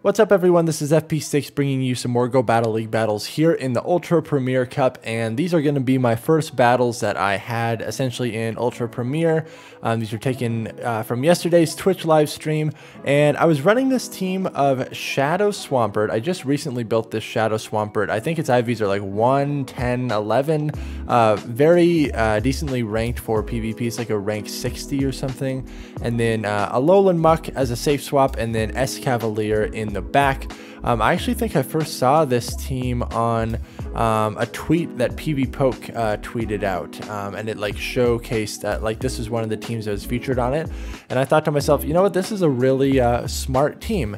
What's up everyone, this is FP6 bringing you some more Go Battle League battles here in the Ultra Premier Cup, and these are going to be my first battles that I had essentially in Ultra Premier. These are taken from yesterday's Twitch live stream, and I was running this team of Shadow Swampert. I just recently built this Shadow Swampert. I think its IVs are like 1, 10, 11, very decently ranked for PvP. It's like a rank 60 or something, and then a Lowland Muck as a safe swap, and then S Cavalier in the back. I actually think I first saw this team on a tweet that PvPoke tweeted out, and it like showcased that like this is one of the teams that was featured on it, and I thought to myself, you know what, this is a really smart team,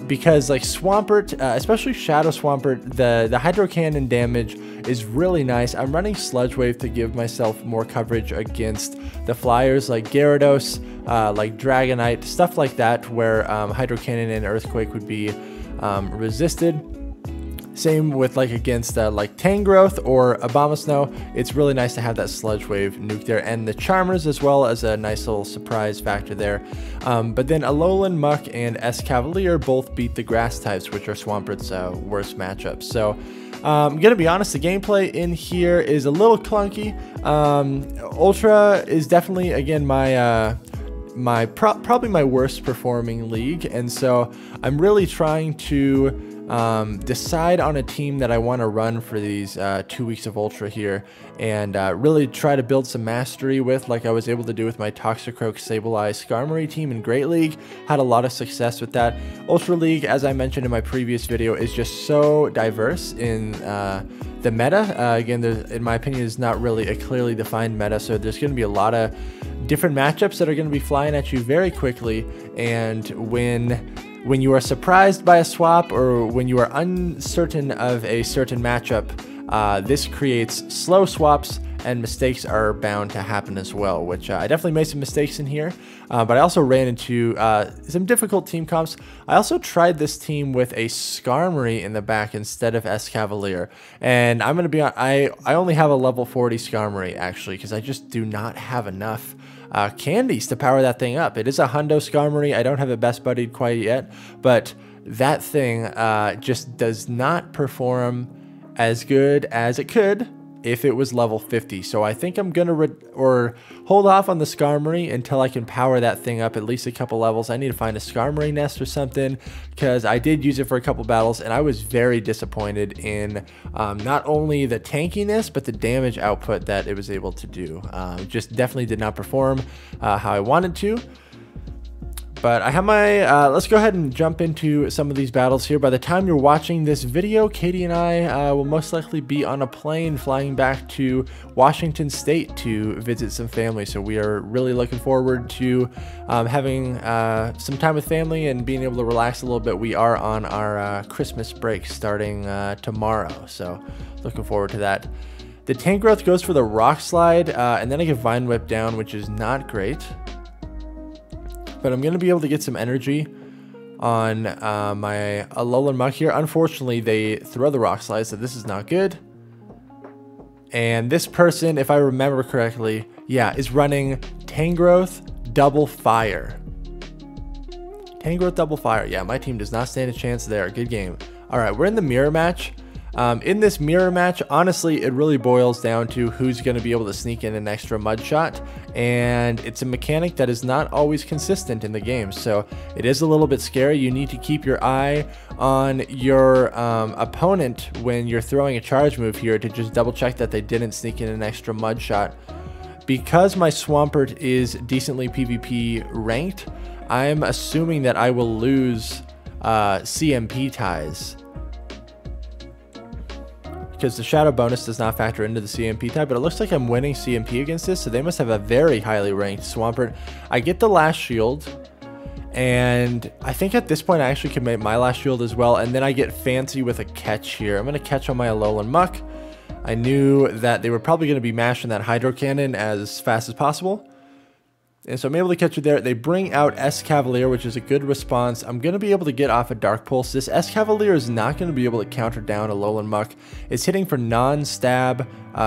because like Swampert, especially Shadow Swampert, the Hydro Cannon damage is really nice. I'm running Sludge Wave to give myself more coverage against the flyers like Gyarados, like Dragonite, stuff like that, where Hydro Cannon and Earthquake would be resisted. Same with like against like Tangrowth or Abomasnow. It's really nice to have that Sludge Wave nuke there, and the Charmers as well as a nice little surprise factor there. But then Alolan Muck and S Cavalier both beat the Grass types, which are Swampert's worst matchups. So I'm gonna be honest, the gameplay in here is a little clunky. Ultra is definitely, again, probably my worst performing league, and so I'm really trying to decide on a team that I want to run for these 2 weeks of Ultra here, and really try to build some mastery with, like I was able to do with my Toxicroak, Sableye, Skarmory team in Great League. Had a lot of success with that. Ultra League, as I mentioned in my previous video, is just so diverse in the meta. Again, there's, in my opinion, is not really a clearly defined meta, so there's going to be a lot of different matchups that are going to be flying at you very quickly, and when you are surprised by a swap, or when you are uncertain of a certain matchup, this creates slow swaps, and mistakes are bound to happen as well, which I definitely made some mistakes in here, but I also ran into some difficult team comps. I also tried this team with a Skarmory in the back instead of S Cavalier, and I'm going to be on, I only have a level 40 Skarmory actually, because I just do not have enough candies to power that thing up. It is a Hundo Skarmory. I don't have it best buddied quite yet, but that thing just does not perform as good as it could if it was level 50. So I think I'm gonna hold off on the Skarmory until I can power that thing up at least a couple levels. I need to find a Skarmory nest or something, because I did use it for a couple battles, and I was very disappointed in not only the tankiness but the damage output that it was able to do. Just definitely did not perform how I wanted to. But I have my, let's go ahead and jump into some of these battles here. By the time you're watching this video, Katie and I will most likely be on a plane flying back to Washington State to visit some family. So we are really looking forward to having some time with family and being able to relax a little bit. We are on our Christmas break starting tomorrow, so looking forward to that. The Tangrowth goes for the Rock Slide, and then I get Vine Whip down, which is not great. But I'm going to be able to get some energy on my Alolan Muck here. Unfortunately, they throw the Rock Slide, so this is not good. And this person, if I remember correctly, yeah, is running Tangrowth Double Fire. Tangrowth Double Fire. Yeah, my team does not stand a chance there. Good game. All right, we're in the mirror match. In this mirror match, honestly, it really boils down to who's going to be able to sneak in an extra mud shot, and it's a mechanic that is not always consistent in the game, so it is a little bit scary. You need to keep your eye on your opponent when you're throwing a charge move here to just double check that they didn't sneak in an extra mud shot. Because my Swampert is decently PvP ranked, I'm assuming that I will lose CMP ties, because the Shadow bonus does not factor into the CMP type, but it looks like I'm winning CMP against this, so they must have a very highly ranked Swampert. I get the last shield, and I think at this point I actually can make my last shield as well, and then I get fancy with a catch here. I'm going to catch on my Alolan Muck. I knew that they were probably going to be mashing that Hydro Cannon as fast as possible, and so I'm able to catch it there. They bring out S Cavalier, which is a good response. I'm going to be able to get off a Dark Pulse. This S Cavalier is not going to be able to counter down a Alolan Muck. It's hitting for non-stab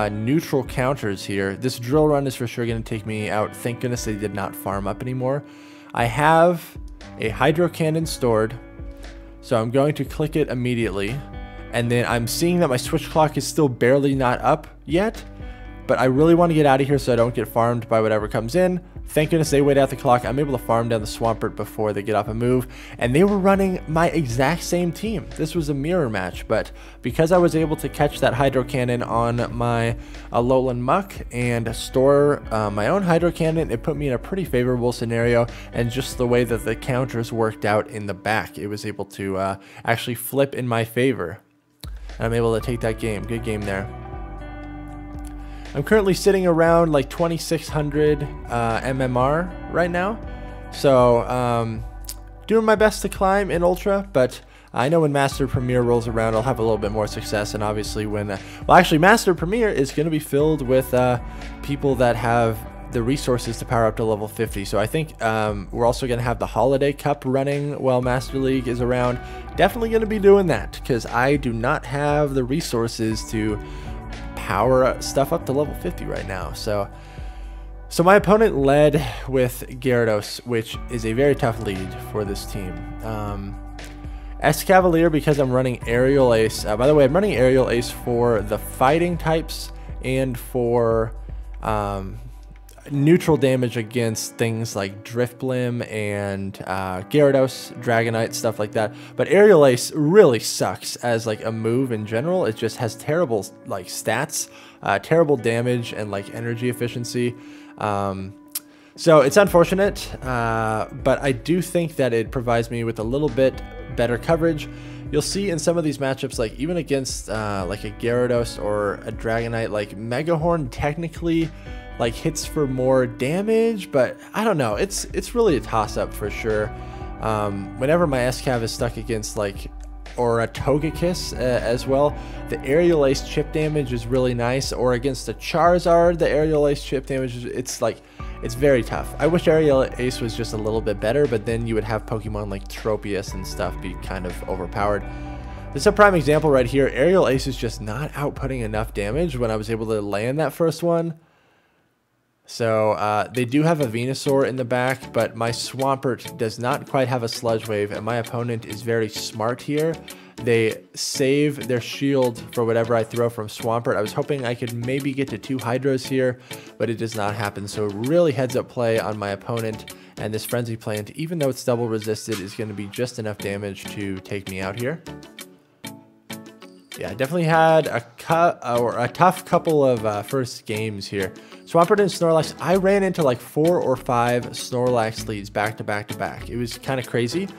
neutral counters here. This Drill Run is for sure going to take me out. Thank goodness they did not farm up anymore. I have a Hydro Cannon stored. So I'm going to click it immediately. And then I'm seeing that my switch clock is still barely not up yet. But I really want to get out of here so I don't get farmed by whatever comes in. Thank goodness they wait out the clock. I'm able to farm down the Swampert before they get off a move. And they were running my exact same team. This was a mirror match. But because I was able to catch that Hydro Cannon on my Alolan Muck and store my own Hydro Cannon, it put me in a pretty favorable scenario. And just the way that the counters worked out in the back, it was able to actually flip in my favor. And I'm able to take that game. Good game there. I'm currently sitting around like 2600 MMR right now. So doing my best to climb in Ultra, but I know when Master Premier rolls around, I'll have a little bit more success. And obviously when, well actually Master Premier is going to be filled with people that have the resources to power up to level 50. So I think we're also going to have the Holiday Cup running while Master League is around. Definitely going to be doing that because I do not have the resources to power stuff up to level 50 right now. So my opponent led with Gyarados, which is a very tough lead for this team. Escavalier, because I'm running Aerial Ace. By the way, I'm running Aerial Ace for the fighting types and for neutral damage against things like Driftblim and Gyarados, Dragonite, stuff like that. But Aerial Ace really sucks as like a move in general. It just has terrible like stats, terrible damage and like energy efficiency. So it's unfortunate, but I do think that it provides me with a little bit better coverage. You'll see in some of these matchups, like even against like a Gyarados or a Dragonite, like Megahorn technically like hits for more damage, but I don't know, it's really a toss-up for sure. Whenever my Escav is stuck against like or a Togekiss as well, the Aerial Ace chip damage is really nice, or against a Charizard the Aerial Ace chip damage it's very tough. I wish Aerial Ace was just a little bit better, but then you would have Pokemon like Tropius and stuff be kind of overpowered. This is a prime example right here. Aerial Ace is just not outputting enough damage when I was able to land that first one. So they do have a Venusaur in the back, but my Swampert does not quite have a Sludge Wave, and my opponent is very smart here. They save their shield for whatever I throw from Swampert. I was hoping I could maybe get to 2 Hydros here, but it does not happen. So really heads up play on my opponent, and this Frenzy Plant, even though it's double resisted, is going to be just enough damage to take me out here. Yeah, I definitely had a tough couple of first games here. Swampert and Snorlax, I ran into like 4 or 5 Snorlax leads back to back to back. It was kind of crazy,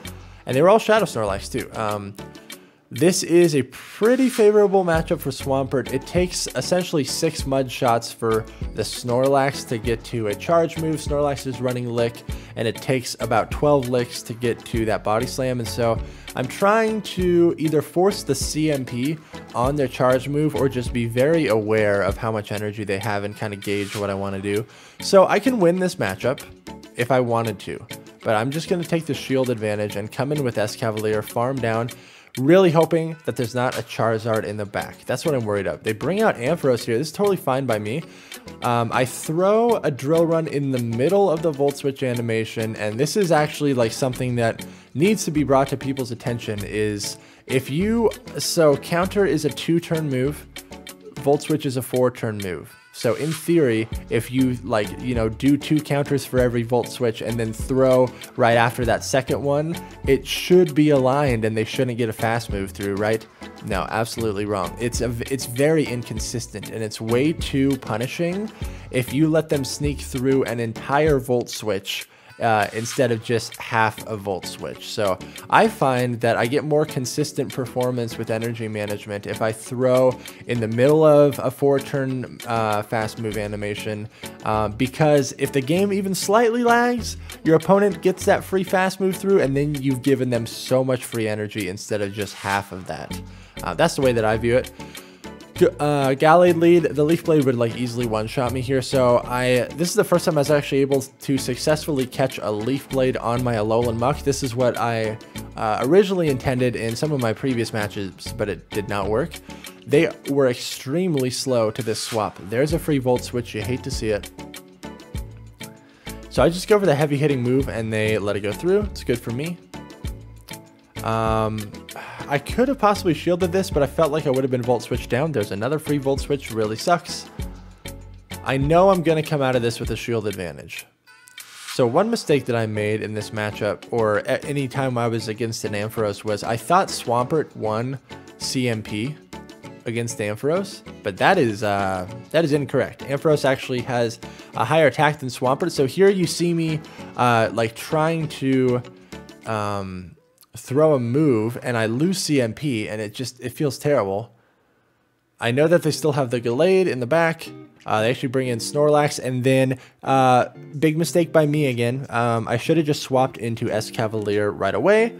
and they were all Shadow Snorlax too. This is a pretty favorable matchup for Swampert. It takes essentially 6 mud shots for the Snorlax to get to a charge move. Snorlax is running Lick, and it takes about 12 licks to get to that Body Slam. And so I'm trying to either force the CMP on their charge move or just be very aware of how much energy they have and kind of gauge what I want to do. So I can win this matchup if I wanted to, but I'm just going to take the shield advantage and come in with Escavalier, farm down, really hoping that there's not a Charizard in the back. That's what I'm worried of. They bring out Ampharos here. This is totally fine by me. I throw a Drill Run in the middle of the Volt Switch animation, and this is actually like something that needs to be brought to people's attention is so Counter is a 2-turn move, Volt Switch is a 4-turn move. So in theory, if you do 2 counters for every Volt Switch and then throw right after that second one, it should be aligned and they shouldn't get a fast move through, right? No, absolutely wrong. It's very inconsistent, and it's way too punishing if you let them sneak through an entire Volt Switch instead of just half a Volt Switch. So I find that I get more consistent performance with energy management if I throw in the middle of a 4-turn fast move animation, because if the game even slightly lags, your opponent gets that free fast move through, and then you've given them so much free energy instead of just half of that. That's the way that I view it. Gallade lead, the Leaf Blade would like easily one-shot me here, so this is the first time I was actually able to successfully catch a Leaf Blade on my Alolan Muck. This is what I originally intended in some of my previous matches, but it did not work. They were extremely slow to this swap. There's a free Volt Switch, you hate to see it. So I just go for the heavy hitting move and they let it go through. It's good for me. I could have possibly shielded this, but I felt like I would have been volt switched down. There's another free volt switch, really sucks. I know I'm going to come out of this with a shield advantage. So one mistake that I made in this matchup, or at any time I was against an Ampharos, was I thought Swampert won CMP against Ampharos, but that is incorrect. Ampharos actually has a higher attack than Swampert. So here you see me like trying to throw a move, and I lose CMP, and it feels terrible. I know that they still have the Gallade in the back. They actually bring in Snorlax, and then big mistake by me again. I should have just swapped into Escavalier right away.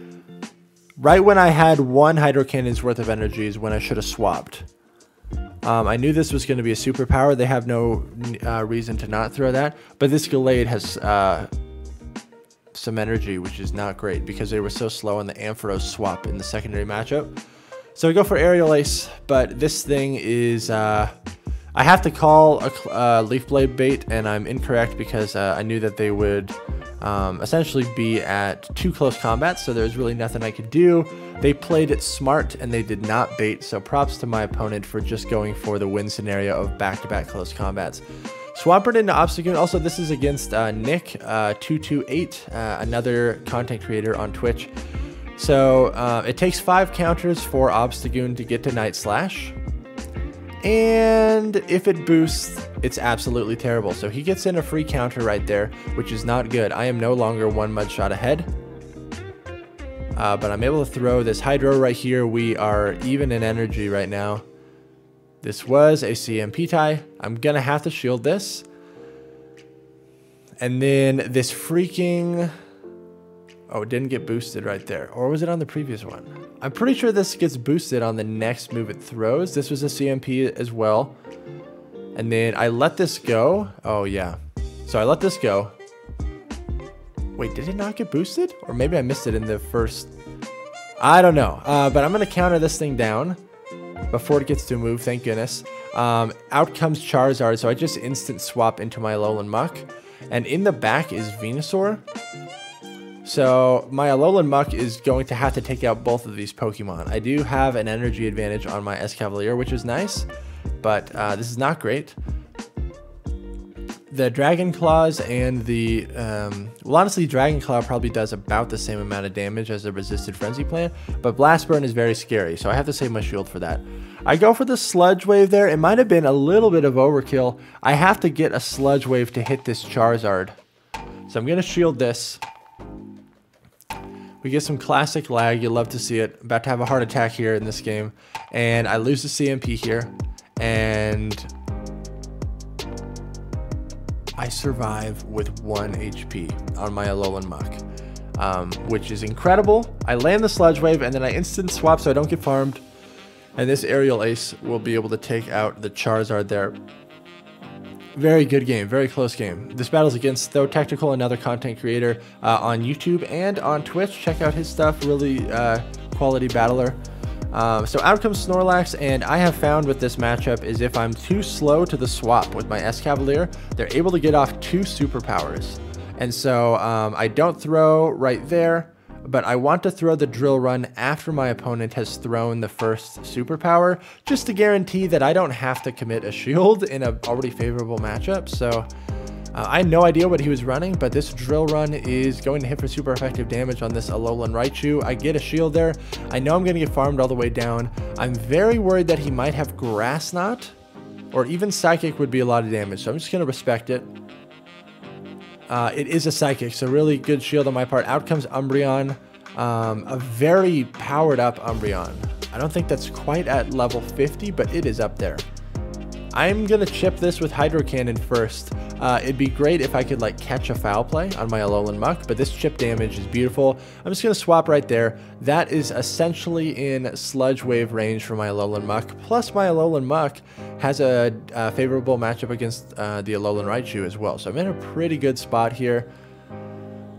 Right when I had one Hydro Cannon's worth of energy is when I should have swapped. I knew this was going to be a superpower. They have no reason to not throw that. But this Gallade has some energy, which is not great because they were so slow on the Ampharos swap in the secondary matchup. So we go for Aerial Ace, but this thing is... I have to call a Leaf Blade bait, and I'm incorrect because I knew that they would essentially be at 2 close combats, so there's really nothing I could do. They played it smart, and they did not bait, so props to my opponent for just going for the win scenario of back-to-back close combats. Swampert into Obstagoon. Also, this is against Nick228, another content creator on Twitch. So it takes 5 counters for Obstagoon to get to Night Slash. And if it boosts, it's absolutely terrible. So he gets in a free counter right there, which is not good. I am no longer 1 mud shot ahead. But I'm able to throw this Hydro right here. We are even in energy right now. This was a CMP tie. I'm going to have to shield this. And then this freaking... Oh, it didn't get boosted right there. Or was it on the previous one? I'm pretty sure this gets boosted on the next move it throws. This was a CMP as well. And then I let this go. Oh, yeah. So I let this go. Wait, did it not get boosted? Or maybe I missed it in the first... I don't know. But I'm going to counter this thing down before it gets to move, thank goodness. Out comes Charizard, so I just instant swap into my Alolan Muck. And in the back is Venusaur. So my Alolan Muck is going to have to take out both of these Pokemon. I do have an energy advantage on my Escavalier, which is nice, but this is not great. The Dragon Claws and the... well, honestly, Dragon Claw probably does about the same amount of damage as the Resisted Frenzy Plant, but Blast Burn is very scary, so I have to save my shield for that. I go for the Sludge Wave there. It might have been a little bit of overkill. I have to get a Sludge Wave to hit this Charizard. So I'm going to shield this. We get some classic lag. You love to see it. About to have a heart attack here in this game. And I lose the CMP here. And I survive with 1 HP on my Alolan Muck, which is incredible. I land the Sludge Wave, and then I instant swap so I don't get farmed. And this Aerial Ace will be able to take out the Charizard there. Very good game, very close game. This battle's against Though Technical, another content creator on YouTube and on Twitch. Check out his stuff, really quality battler. So out comes Snorlax, and I have found with this matchup is if I'm too slow to the swap with my Escavalier, they're able to get off 2 superpowers. And so I don't throw right there, but I want to throw the Drill Run after my opponent has thrown the first superpower, just to guarantee that I don't have to commit a shield in an already favorable matchup. So I had no idea what he was running, but this Drill Run is going to hit for super effective damage on this Alolan Raichu. I get a shield there. I know I'm going to get farmed all the way down. I'm very worried that he might have Grass Knot, or even Psychic would be a lot of damage, so I'm just going to respect it. It is a Psychic, so really good shield on my part. Out comes Umbreon, a very powered up Umbreon. I don't think that's quite at level 50, but it is up there. I'm going to chip this with Hydro Cannon first. It'd be great if I could like catch a foul play on my Alolan Muck, but this chip damage is beautiful. I'm just going to swap right there. That is essentially in Sludge Wave range for my Alolan Muck. Plus my Alolan Muck has a favorable matchup against the Alolan Raichu as well. So I'm in a pretty good spot here.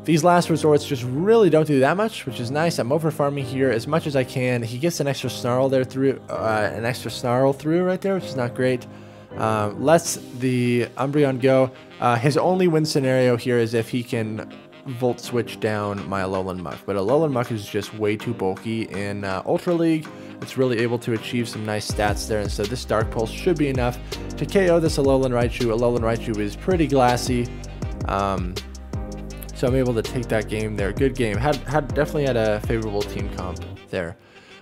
These last resorts just really don't do that much, which is nice. I'm over farming here as much as I can. He gets an extra snarl there through, right there, which is not great. Lets the Umbreon go. His only win scenario here is if he can volt switch down my Alolan Muck, but Alolan Muck is just way too bulky in Ultra League. It's really able to achieve some nice stats there, and so this Dark Pulse should be enough to KO this Alolan Raichu. Alolan Raichu is pretty glassy, so I'm able to take that game there. Good game. Definitely had a favorable team comp there.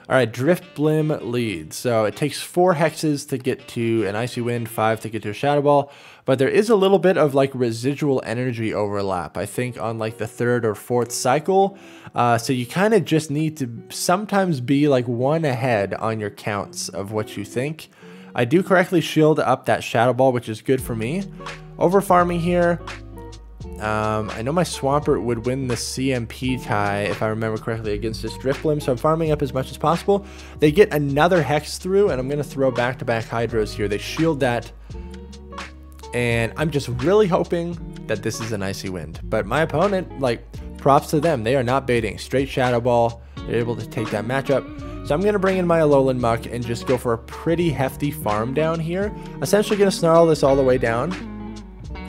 All right, Drift Blim leads. So it takes 4 hexes to get to an Icy Wind, 5 to get to a Shadow Ball, but there is a little bit of like residual energy overlap, I think, on like the 3rd or 4th cycle. So you kind of just need to sometimes be like 1 ahead on your counts of what you think. I do correctly shield up that Shadow Ball, which is good for me. Over farming here. I know my Swampert would win the CMP tie, if I remember correctly, against this Drifblim, so I'm farming up as much as possible. They get another Hex through, and I'm going to throw back-to-back Hydros here. They shield that, and I'm just really hoping that this is an Icy Wind. But my opponent, like, props to them. They are not baiting. Straight Shadow Ball. They're able to take that matchup. So I'm going to bring in my Alolan Muck and just go for a pretty hefty farm down here. Essentially going to snarl this all the way down.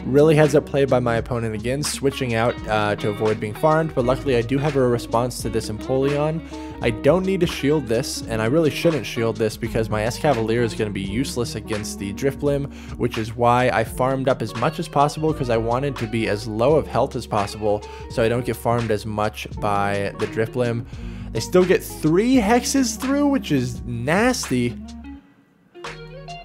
Really heads up play by my opponent again, switching out to avoid being farmed, but luckily I do have a response to this Empoleon. I don't need to shield this, and I really shouldn't shield this because my Escavalier is going to be useless against the Drifblim, which is why I farmed up as much as possible because I wanted to be as low of health as possible so I don't get farmed as much by the Drifblim. They still get 3 hexes through, which is nasty.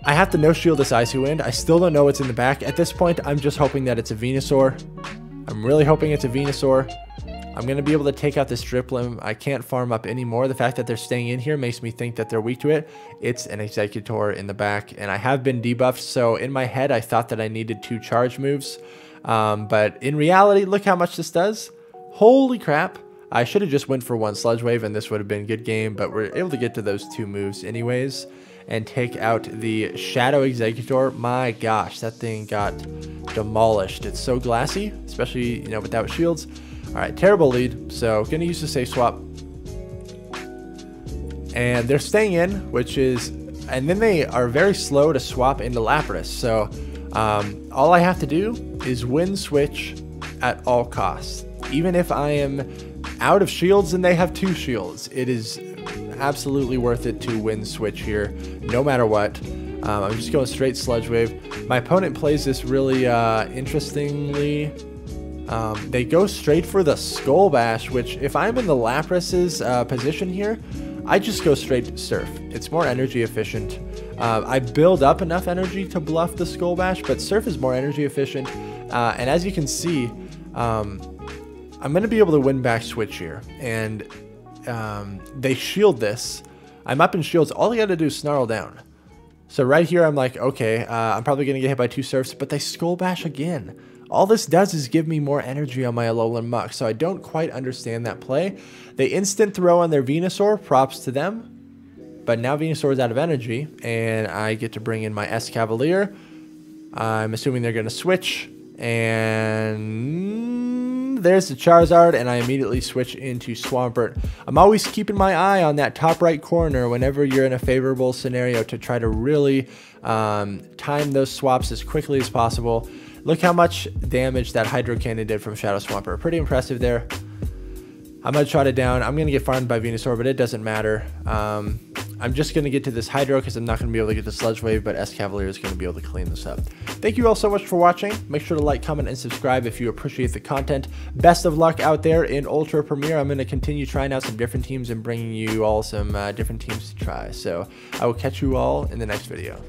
I have to no-shield this Icy Wind. I still don't know what's in the back. At this point, I'm just hoping that it's a Venusaur. I'm really hoping it's a Venusaur. I'm going to be able to take out this Drifblim. I can't farm up anymore. The fact that they're staying in here makes me think that they're weak to it. It's an Executor in the back, and I have been debuffed, so in my head, I thought that I needed 2 charge moves. But in reality, look how much this does. Holy crap. I should have just went for 1 Sludge Wave, and this would have been a good game, but we're able to get to those 2 moves anyways and take out the Shadow Executor. My gosh, that thing got demolished. It's so glassy, especially, you know, without shields. All right, terrible lead, so gonna use the safe swap. And they're staying in, which is, and then they are very slow to swap into Lapras. So all I have to do is win switch at all costs. Even if I am out of shields and they have 2 shields, it is absolutely worth it to win switch here, no matter what. I'm just going straight Sludge Wave. My opponent plays this really interestingly. They go straight for the Skull Bash, which if I'm in the Lapras's position here, I just go straight Surf. It's more energy efficient. I build up enough energy to bluff the Skull Bash, but Surf is more energy efficient. And as you can see, I'm going to be able to win back switch here. And they shield this. I'm up in shields. All I got to do is snarl down. So right here, I'm like, okay, I'm probably going to get hit by 2 Surfs, but they Skull Bash again. All this does is give me more energy on my Alolan Muck, so I don't quite understand that play. They instant throw on their Venusaur, props to them. But now Venusaur is out of energy, and I get to bring in my Escavalier. I'm assuming they're going to switch, and there's the Charizard, and I immediately switch into Swampert. I'm always keeping my eye on that top right corner whenever you're in a favorable scenario to try to really time those swaps as quickly as possible. Look how much damage that Hydro Cannon did from Shadow Swampert. Pretty impressive there. I'm going to trot it down. I'm going to get farmed by Venusaur, but it doesn't matter. I'm just going to get to this Hydro because I'm not going to be able to get the Sludge Wave, but Escavalier is going to be able to clean this up. Thank you all so much for watching. Make sure to like, comment, and subscribe if you appreciate the content. Best of luck out there in Ultra Premier. I'm going to continue trying out some different teams and bringing you all some different teams to try. So I will catch you all in the next video.